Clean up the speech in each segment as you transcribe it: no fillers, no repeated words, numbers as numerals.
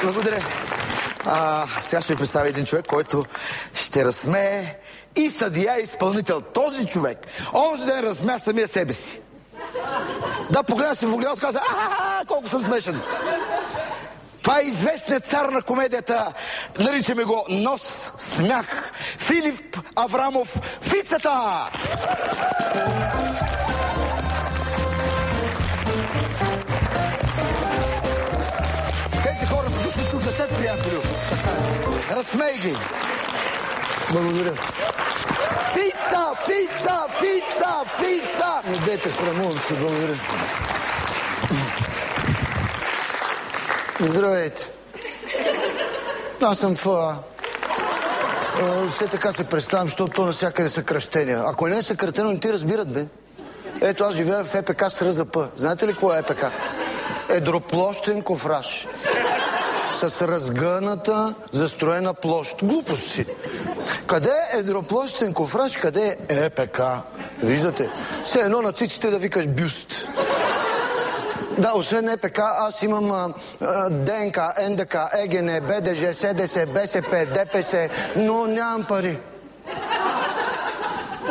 Благодаря. Сега ще ви представя един човек, който ще разсмее и съдия, и изпълнител. Този човек онзи ден разсмя самия себе си. Да, погледна се в огледалото и каза: колко съм смешен. Това е известният цар на комедията. Наричаме го Нос смях. Филип Аврамов Фицата! Тези хора са дошли тук за теб, приятелю. Разсмей ги. Благодаря. Фица, Фица, Фица, Фица! Не дейте, срамувам се, благодаря. Здравейте. Аз съм ФА. Все така се представям, защото то навсякъде съкращения. Ако не е съкратено, не ти разбират, бе. Ето, аз живея в ЕПК с РЗП. Знаете ли какво е ЕПК? Едроплощен кофраж. С разгъната, застроена площ. Глупости. Къде е едроплощен кофраж, къде е ЕПК? Виждате? Все едно на циците да викаш бюст. Да, освен ЕПК, аз имам ДНК, НДК, ЕГН, БДЖ, СДС, БСП, ДПС, но нямам пари.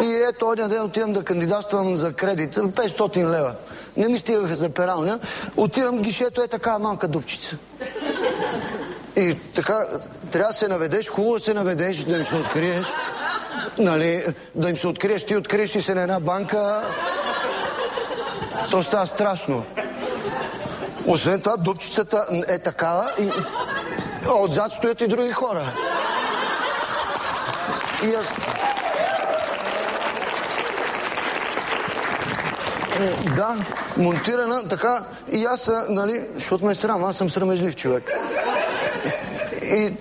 И ето, один ден отивам да кандидатствам за кредит. 500 лева. Не ми стигаха за пералня. Отивам, гишето е така малка дупчица. И така, трябва да се наведеш, хубаво да се наведеш, да им се откриеш. Нали, да им се откриеш, ти откриеш и се на една банка. То става страшно. Освен това, дупчицата е такава и отзад стоят и други хора. И аз... Да, монтирана така и аз, нали, защото ме е срам, аз съм срамежлив човек. И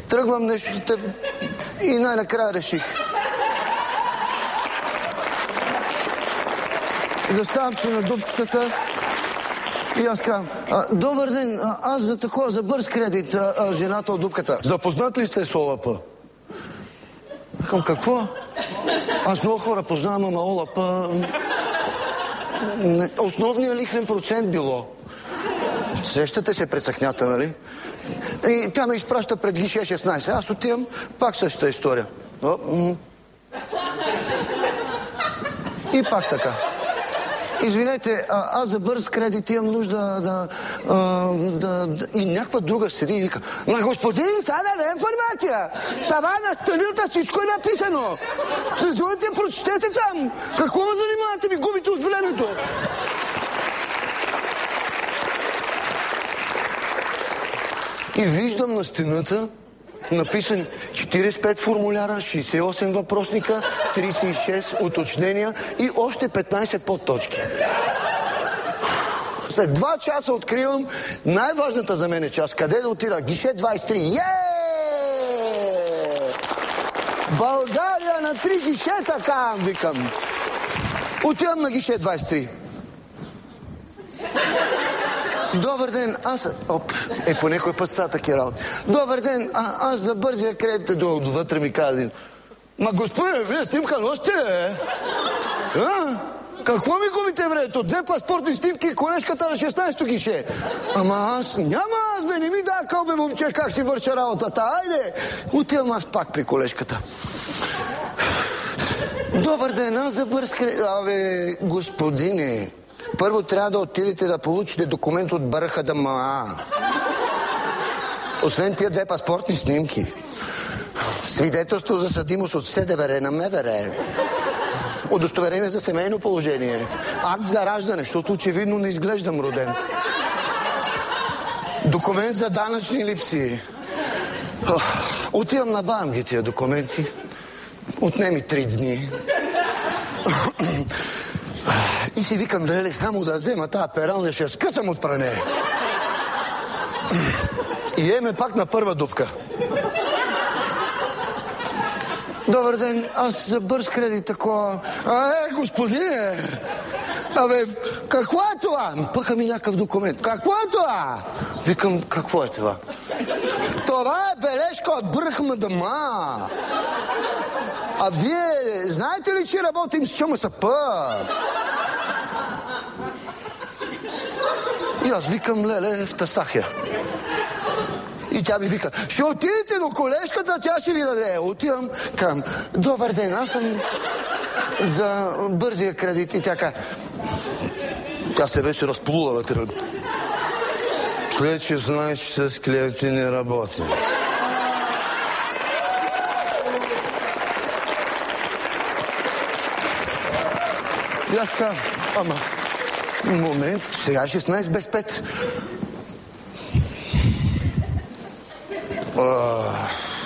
тръгвам нещо и най-накрая реших. Заставам се на дупчицата и аз казвам: добър ден, аз за такова, за бърз кредит, жената от дупката. Запознат ли сте с ОЛАП? Към какво? Аз много хора познавам, ама ОЛАП... Основният лихвен процент било. Сещате се пресъхнята, нали? И тя ме изпраща пред гише 16. Аз отивам, пак същата история. И пак така. Извинете, аз за бърз кредит имам нужда и някаква друга седи и вика: ма господин, сега да информация. Това на станилта всичко е написано. Сезоните, прочетете там. Какво ме занимавате, ми губите от времето? И виждам на стената написани 45 формуляра, 68 въпросника, 36 уточнения и още 15 подточки. След 2 часа откривам най-важната за мен част. Къде да отида? Гише 23. България на 3 гишета, викам. Отивам на гише 23. Добър ден, аз... по някой път са таки работи. Добър ден, аз за бързия кредит отвътре ми каза един: ма господи, вие снимка носите, бе? Какво ми губите времето? 2 паспортни снимки и колежката на 16-то гише. Ама аз... Няма аз, бе, не ми да кълбе, момче, как си върша работата. Айде! Отивам аз пак при колежката. Добър ден, аз за бърз кредит... господине... Първо трябва да отидете да получите документ от БРХДМА. Освен тия 2 паспортни снимки. Свидетелство за съдимост от СДВР на МВР. Удостоверение за семейно положение. Акт за раждане, защото очевидно не изглеждам роден. Документ за данъчни липси. Отивам на БАМ ги тия документи. Отнеми 3 дни. И си викам: леле, само да взема тази пералня, ще скъсам от пране. И еме пак на първа дупка. Добър ден, аз за бърз кредит такова... господине! Какво е това? Пъха ми някакъв документ. Какво е това? Викам: какво е това? Това е бележка от БРХМДМА. А вие знаете ли, че работим с ЧМСП? И аз викам: леле, втасах я. И тя ми вика, ще отидете до колежката, тя ще ви даде. Отивам към, добър ден, аз съм за бързия кредит. И тя се беше разплула вътре. След 16 с клиенти не работи. И аз казвам, ама, момент, сега 16 без 5.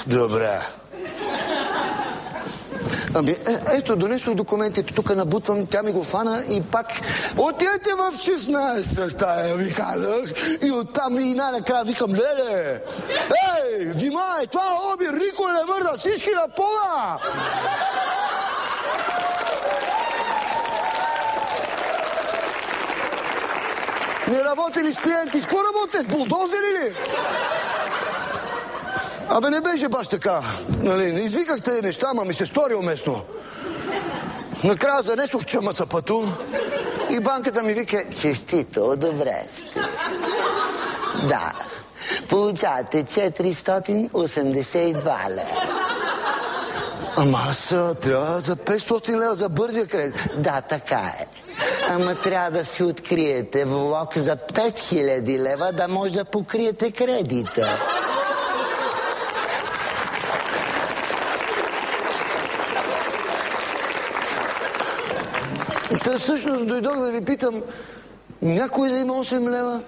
Добре. Ами, ето, донесох документите, тук набутвам, тя ми го фана и пак отидете в 16 стая, ви казах, и оттам и най-накрая викам, леле, ей, внимай, това оби, Рико не мърда, всички на пода! Не работили с клиенти, с кой работите, с булдозери ли? Абе, не беше баш така, нали, не извикахте неща, ама ми се стори уместно. Накрая занесох чамасапато и банката ми вика, честито, добре сте. Да, получавате 482 лева. Ама аз трябва за 500 лева за бързия кредит. Да, така е. Ама трябва да си откриете влог за 5000 лева, да може да покриете кредита. Та всъщност дойдох да ви питам, някой да има 8 лева?